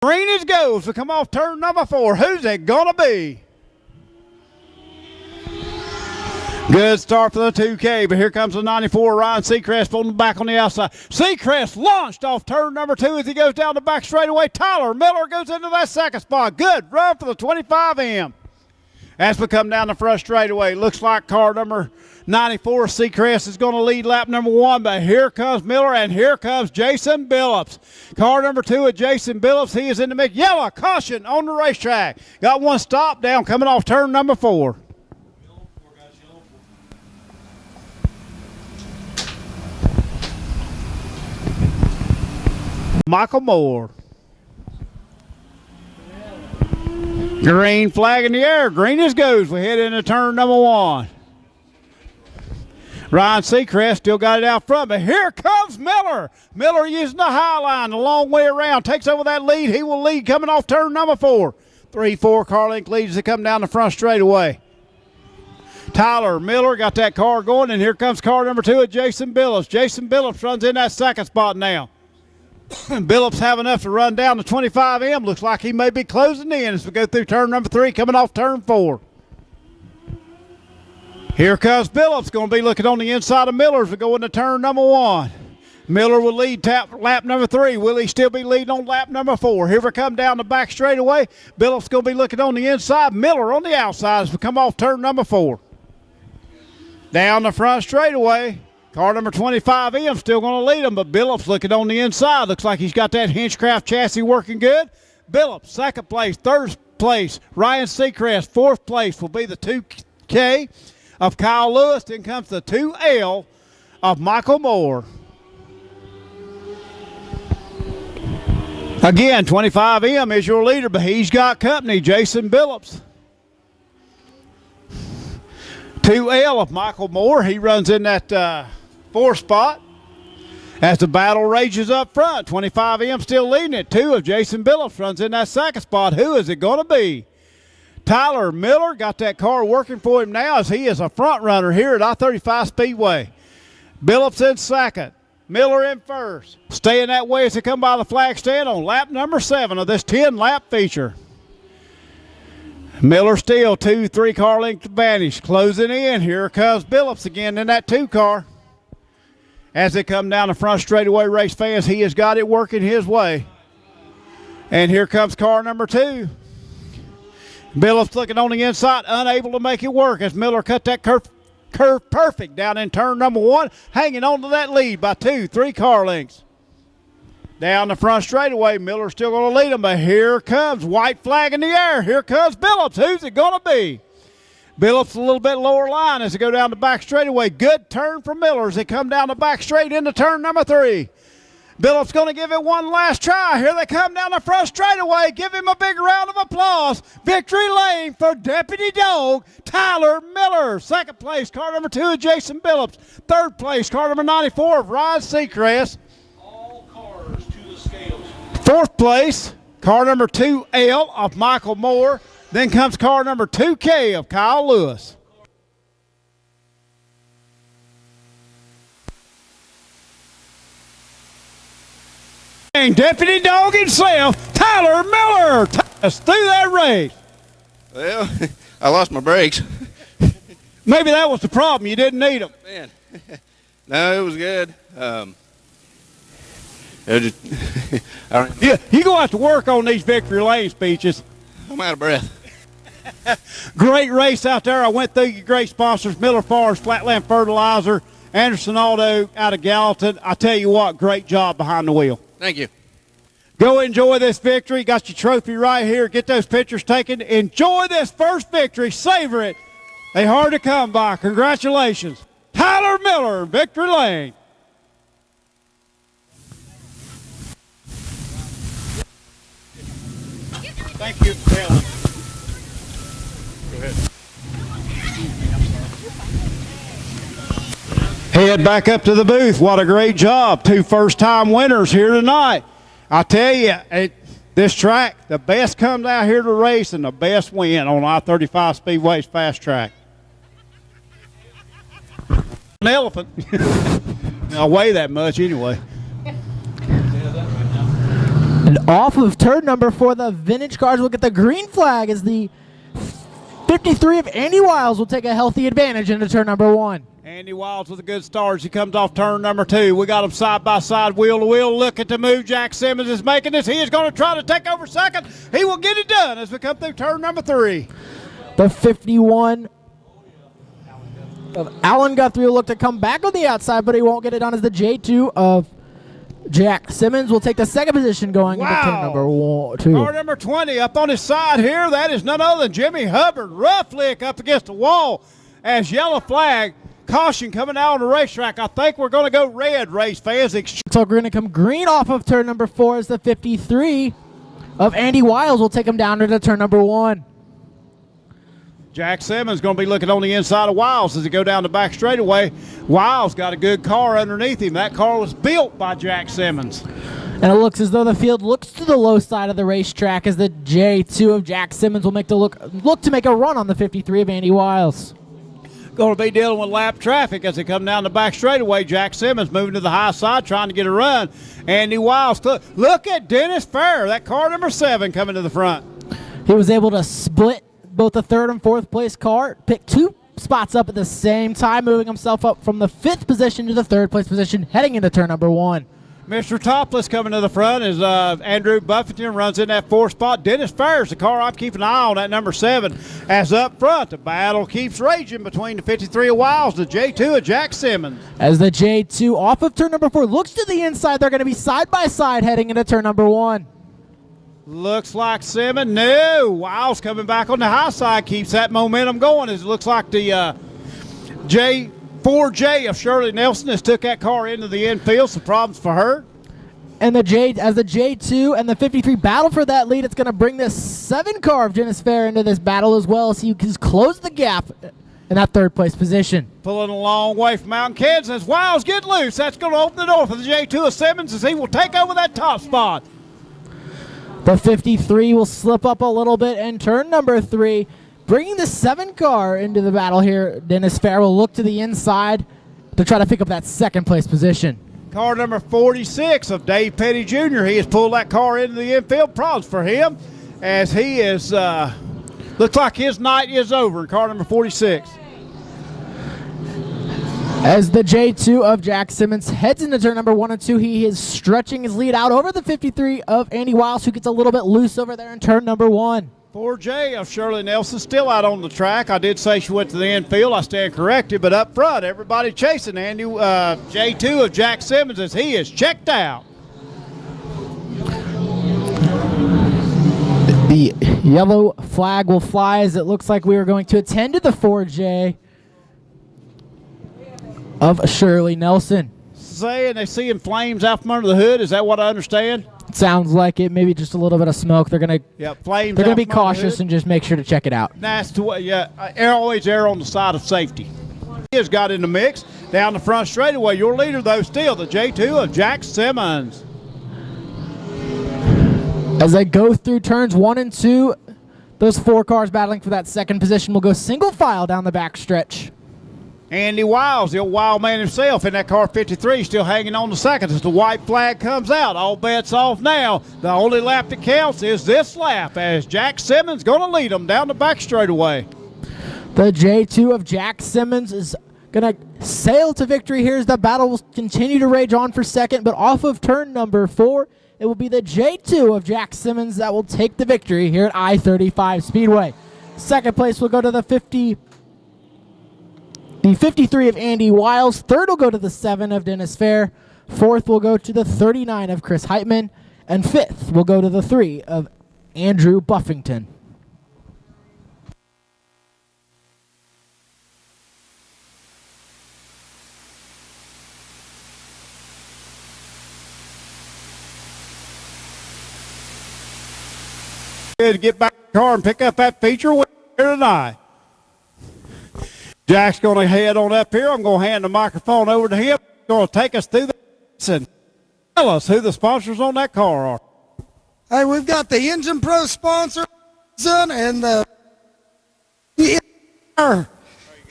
Green is goes to come off turn number 4. Who's it gonna be? Good start for the 2K, but here comes the 94, Ryan Seacrest on the back on the outside. Seacrest launched off turn number 2 as he goes down the back straightaway. Tyler Miller goes into that second spot. Good run for the 25M. As we come down the front straightaway, looks like car number 94, Seacrest, is going to lead lap number 1, but here comes Miller and here comes Jason Billups. Car number 2 of Jason Billups, he is in the mix. Yellow caution on the racetrack. Got one stop down coming off turn number 4. Michael Moore. Green flag in the air. Green as goes. We head into turn number 1. Ryan Seacrest still got it out front, but here comes Miller. Miller using the high line the long way around. Takes over that lead. He will lead coming off turn number 4. 3-4 car length leads to come down the front straightaway. Tyler Miller got that car going, and here comes car number 2 at Jason Billups. Jason Billups runs in that second spot now. Billups have enough to run down the 25M. Looks like he may be closing in as we go through turn number 3, coming off turn 4. Here comes Billups, going to be looking on the inside of Miller as we go into turn number 1. Miller will lead lap number 3. Will he still be leading on lap number 4? Here we come down the back straightaway. Billups going to be looking on the inside. Miller on the outside as we come off turn number 4. Down the front straightaway. Car number 25M still going to lead him, but Billups looking on the inside. Looks like he's got that Hinchcraft chassis working good. Billups, second place. Third place, Ryan Seacrest. Fourth place will be the 2K of Kyle Lewis. Then comes the 2L of Michael Moore. Again, 25M is your leader, but he's got company, Jason Billups. 2L of Michael Moore. He runs in that 4th spot as the battle rages up front. 25M still leading it. 2 of Jason Billups runs in that second spot. Who is it going to be? Tyler Miller got that car working for him now as he is a front runner here at I-35 Speedway. Billups in second. Miller in first. Staying that way as they come by the flag stand on lap number 7 of this 10-lap feature. Miller still 2-3 car length advantage. Closing in. Here comes Billups again in that 2 car. As they come down the front straightaway, race fans, he has got it working his way. And here comes car number 2. Billups looking on the inside, unable to make it work as Miller cut that curve perfect down in turn number 1, hanging on to that lead by 2-3 car lengths. Down the front straightaway, Miller's still going to lead him, but here comes white flag in the air. Here comes Billups. Who's it going to be? Billups a little bit lower line as they go down the back straightaway. Good turn for Miller as they come down the back straight into turn number 3. Billups going to give it one last try. Here they come down the front straightaway. Give him a big round of applause. Victory lane for Deputy Dog, Tyler Miller. Second place, car number 2 of Jason Billups. Third place, car number 94 of Ryan Seacrest. All cars to the scales. Fourth place, car number 2L of Michael Moore. Then comes car number 2K of Kyle Lewis. And Deputy Dog himself, Tyler Miller, take us through that race. Well, I lost my brakes. Maybe that was the problem. You didn't need them. Man, no, it was good. It was just, Yeah, you're going to have to work on these victory lane speeches. I'm out of breath. Great race out there. I went through your great sponsors, Miller Farms, Flatland Fertilizer, Anderson Auto out of Gallatin. I tell you what, great job behind the wheel. Thank you. Go enjoy this victory. Got your trophy right here. Get those pictures taken. Enjoy this first victory. Savor it. They hard to come by. Congratulations. Tyler Miller, victory lane. Thank you, Taylor. Go ahead. Head back up to the booth. What a great job. 2 first-time winners here tonight. I tell you, this track, the best comes out here to race and the best win on I-35 Speedway's fast track. An elephant. I weigh that much anyway. And off of turn number 4, the vintage cars will get the green flag as the 53 of Andy Wiles will take a healthy advantage into turn number 1. Andy Wiles with a good start as he comes off turn number 2. We got him side by side, wheel to wheel. Look at the move Jack Simmons is making this. He is going to try to take over second. He will get it done as we come through turn number 3. The 51 of Alan Guthrie will look to come back on the outside, but he won't get it done as the J2 of Jack Simmons will take the second position going into turn number 2. Car number 20 up on his side here. That is none other than Jimmy Hubbard. Rough lick up against the wall as yellow flag. Caution coming out on the racetrack. I think we're going to go red, race fans. So we're going to come green off of turn number 4 as the 53 of Andy Wiles will take him down into turn number 1. Jack Simmons going to be looking on the inside of Wiles as he go down the back straightaway. Wiles got a good car underneath him. That car was built by Jack Simmons. And it looks as though the field looks to the low side of the racetrack as the J2 of Jack Simmons will make the look to make a run on the 53 of Andy Wiles. Going to be dealing with lap traffic as they come down the back straightaway. Jack Simmons moving to the high side trying to get a run. Andy Wiles, look at Dennis Farrer, that car number 7 coming to the front. He was able to split both the 3rd and 4th place car, pick 2 spots up at the same time, moving himself up from the 5th position to the 3rd place position, heading into turn number 1. Mr. Topless coming to the front as Andrew Buffington runs in that 4th spot. Dennis Farrer's the car I'm keeping an eye on, that number 7. As up front, the battle keeps raging between the 53 of Wiles, the J2 of Jack Simmons. As the J2 off of turn number 4 looks to the inside, they're going to be side by side heading into turn number 1. Looks like Simmons. No, Wiles coming back on the high side, keeps that momentum going as it looks like the J4J of Shirley Nelson has took that car into the infield. Some problems for her. And as the J2 and the 53 battle for that lead, it's going to bring this 7 car of Dennis Farrer into this battle as well, so you can close the gap in that 3rd place position. Pulling a long way from Mountain Kansas. Wiles get loose. That's going to open the door for the J2 of Simmons as he will take over that top spot. The 53 will slip up a little bit in turn number 3. Bringing the 7 car into the battle here, Dennis Farrer will look to the inside to try to pick up that 2nd place position. Car number 46 of Dave Petty Jr. He has pulled that car into the infield. Problems for him as he is, looks like his night is over in car number 46. As the J2 of Jack Simmons heads into turn number 1 and 2, he is stretching his lead out over the 53 of Andy Wiles, who gets a little bit loose over there in turn number 1. 4J of Shirley Nelson still out on the track. I did say she went to the infield. I stand corrected, but up front, everybody chasing Andy J2 of Jack Simmons as he is checked out. The yellow flag will fly as it looks like we are going to attend to the 4J of Shirley Nelson. Saying they seeing flames out from under the hood. Is that what I understand? Sounds like it. Maybe just a little bit of smoke. They're gonna flames. They're gonna be cautious and just make sure to check it out. That's the way. Yeah, always err on the side of safety. He has got in the mix down the front straightaway. Your leader though still the J2 of Jack Simmons. As they go through turns 1 and 2, those 4 cars battling for that 2nd position will go single file down the back stretch. Andy Wiles, the old wild man himself, in that car 53, still hanging on the 2nd as the white flag comes out. All bets off now. The only lap that counts is this lap as Jack Simmons going to lead them down the back straightaway. The J2 of Jack Simmons is going to sail to victory here as the battle will continue to rage on for 2nd, but off of turn number 4, it will be the J2 of Jack Simmons that will take the victory here at I-35 Speedway. 2nd place will go to the 53 of Andy Wiles. 3rd will go to the 7 of Dennis Farrer. 4th will go to the 39 of Chris Heitman. And 5th will go to the 3 of Andrew Buffington. Good to get back in the car and pick up that feature winner here tonight. Jack's going to head on up here. I'm going to hand the microphone over to him. He's going to take us through this and tell us who the sponsors on that car are. Hey, we've got the Engine Pro sponsor and the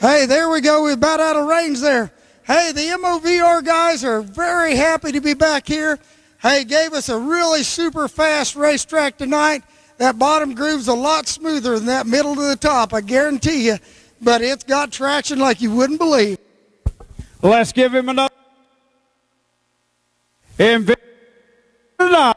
Hey, there we go. We're about out of range there. Hey, the MOVR guys are very happy to be back here. Hey, gave us a really super fast racetrack tonight. That bottom groove's a lot smoother than that middle to the top, I guarantee you. But it's got traction like you wouldn't believe. Let's give him another. In victory tonight,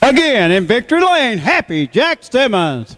again in victory lane, happy Jack Simmons.